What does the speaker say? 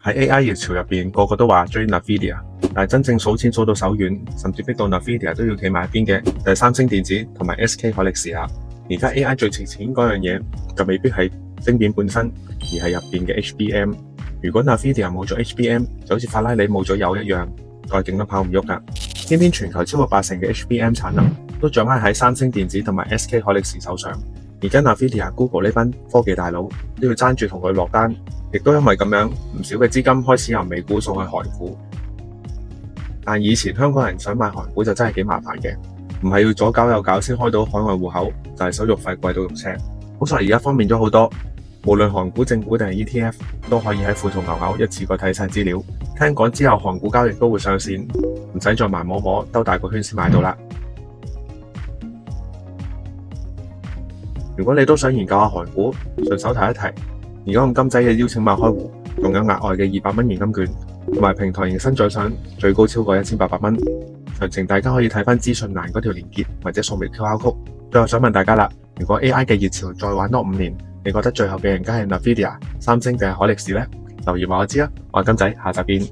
喺 AI 熱潮入邊，個個都話追 Nvidia，但係真正數錢數到手軟，甚至逼到 Nvidia 都要企埋一邊嘅，就係三星電子同埋 SK 海力士啦。而家 AI 最值錢嗰樣嘢，就未必係晶片本身，而係入邊嘅 HBM。如果 Nvidia 冇咗 HBM，就好似法拉利冇咗油一樣，再勁都跑唔喐噶。偏偏全球超過80%嘅 HBM 產能都掌握喺三星電子同埋 SK 海力士手上。而家 Nvidia、Google 呢班科技大佬都要爭住同佢落單，亦都因為咁樣，唔少嘅資金開始由美股送去韓股。但以前香港人想買韓股就真係幾麻煩嘅，唔係要左搞右搞先開到海外戶口，就係手續費貴到肉赤。好在而家方便咗好多，無論韓股、正股定係 ETF， 都可以喺富途牛牛一次過睇晒資料。聽講之後韓股交易都會上線，唔使再盲摸摸兜大個圈先買到啦。如果你都想研究下韓股，順手提一提，而家用金仔嘅邀請碼開戶，仲有額外嘅200蚊現金券，同埋平台迎新獎賞最高超過1800蚊。詳情大家可以睇翻資訊欄嗰條連結，或者掃描 QR code。最後想問大家啦，如果 AI 嘅熱潮再玩多5年，你覺得最後嘅贏家係 Nvidia、三星定係海力士呢？留言話我知啊，我係金仔，下集見。